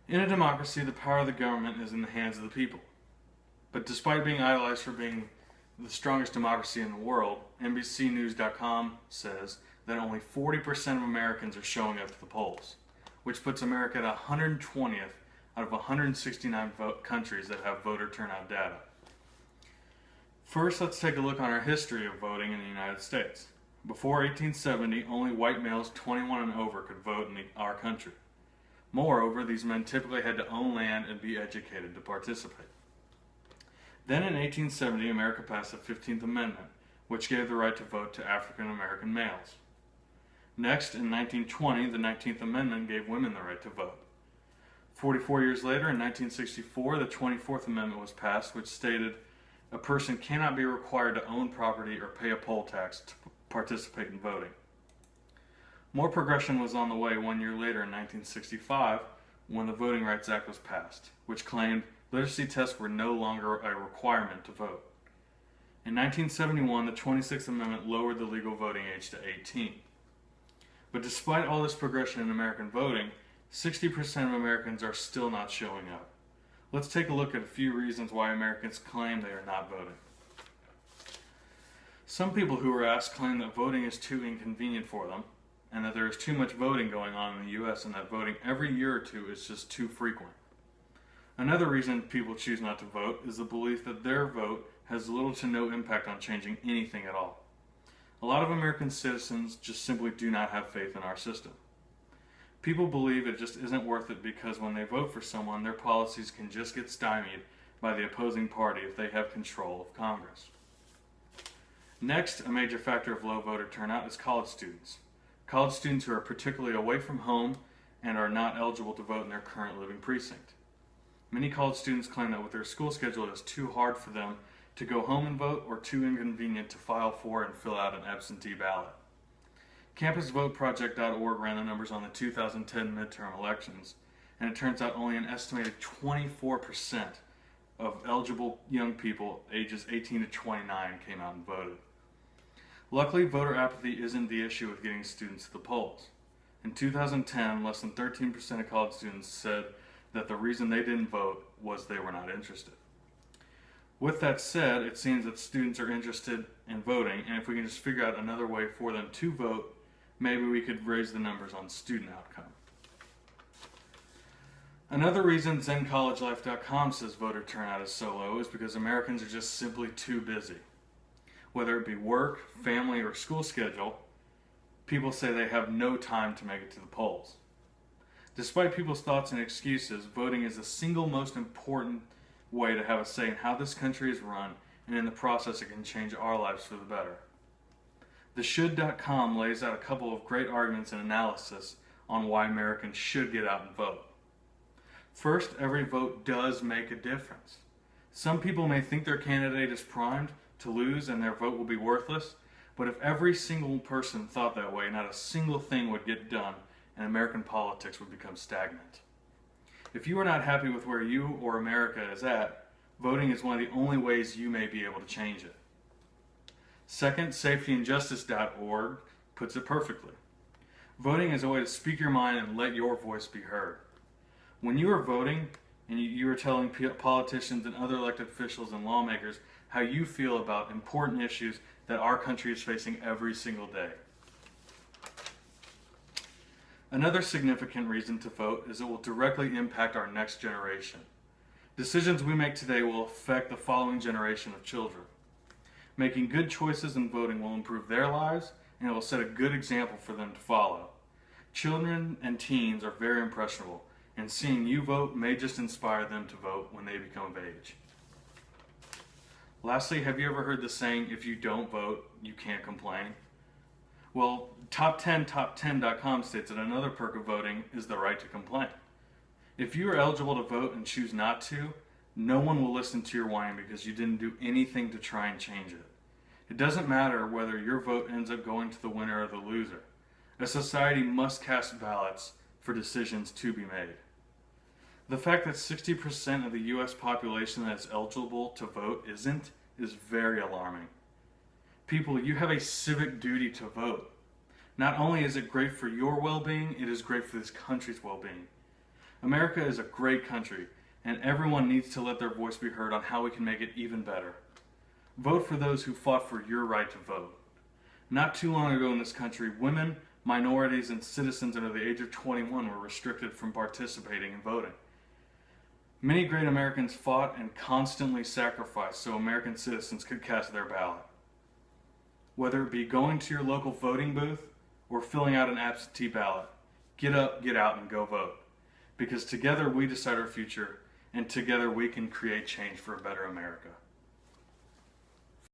In a democracy, the power of the government is in the hands of the people. But despite being idolized for being the strongest democracy in the world, NBCNews.com says that only 40% of Americans are showing up to the polls, which puts America at 120th out of 169 countries that have voter turnout data. First, let's take a look on our history of voting in the United States. Before 1870, only white males 21 and over could vote in our country. Moreover, these men typically had to own land and be educated to participate. Then in 1870, America passed the 15th Amendment, which gave the right to vote to African American males. Next, in 1920, the 19th Amendment gave women the right to vote. 44 years later, in 1964, the 24th Amendment was passed, which stated a person cannot be required to own property or pay a poll tax to participate in voting. More progression was on the way 1 year later in 1965 when the Voting Rights Act was passed, which claimed literacy tests were no longer a requirement to vote. In 1971, the 26th Amendment lowered the legal voting age to 18. But despite all this progression in American voting, 60% of Americans are still not showing up. Let's take a look at a few reasons why Americans claim they are not voting. Some people who were asked claim that voting is too inconvenient for them, and that there is too much voting going on in the US and that voting every year or two is just too frequent. Another reason people choose not to vote is the belief that their vote has little to no impact on changing anything at all. A lot of American citizens just simply do not have faith in our system. People believe it just isn't worth it because when they vote for someone, their policies can just get stymied by the opposing party if they have control of Congress. Next, a major factor of low voter turnout is college students. College students who are particularly away from home and are not eligible to vote in their current living precinct. Many college students claim that with their school schedule it is too hard for them to go home and vote or too inconvenient to file for and fill out an absentee ballot. CampusVoteProject.org ran the numbers on the 2010 midterm elections, and it turns out only an estimated 24% of eligible young people ages 18 to 29 came out and voted. Luckily, voter apathy isn't the issue with getting students to the polls. In 2010, less than 13% of college students said that the reason they didn't vote was they were not interested. With that said, it seems that students are interested in voting, and if we can just figure out another way for them to vote, maybe we could raise the numbers on student outcome. Another reason ZenCollegeLife.com says voter turnout is so low is because Americans are just simply too busy. Whether it be work, family, or school schedule, people say they have no time to make it to the polls. Despite people's thoughts and excuses, voting is the single most important way to have a say in how this country is run, and in the process it can change our lives for the better. TheShould.com lays out a couple of great arguments and analysis on why Americans should get out and vote. First, every vote does make a difference. Some people may think their candidate is primed to lose and their vote will be worthless, but if every single person thought that way, not a single thing would get done and American politics would become stagnant. If you are not happy with where you or America is at, voting is one of the only ways you may be able to change it. Second, safetyandjustice.org puts it perfectly. Voting is a way to speak your mind and let your voice be heard. When you are voting and you are telling politicians and other elected officials and lawmakers how you feel about important issues that our country is facing every single day. Another significant reason to vote is it will directly impact our next generation. Decisions we make today will affect the following generation of children. Making good choices in voting will improve their lives, and it will set a good example for them to follow. Children and teens are very impressionable, and seeing you vote may just inspire them to vote when they become of age. Lastly, have you ever heard the saying, if you don't vote, you can't complain? Well, top10top10.com states that another perk of voting is the right to complain. If you are eligible to vote and choose not to, no one will listen to your whine because you didn't do anything to try and change it. It doesn't matter whether your vote ends up going to the winner or the loser. A society must cast ballots for decisions to be made. The fact that 60% of the US population that is eligible to vote isn't is very alarming. People, you have a civic duty to vote. Not only is it great for your well-being, it is great for this country's well-being. America is a great country, and everyone needs to let their voice be heard on how we can make it even better. Vote for those who fought for your right to vote. Not too long ago in this country, women, minorities, and citizens under the age of 21 were restricted from participating in voting. Many great Americans fought and constantly sacrificed so American citizens could cast their ballot. Whether it be going to your local voting booth or filling out an absentee ballot, get up, get out, and go vote. Because together we decide our future, and together we can create change for a better America.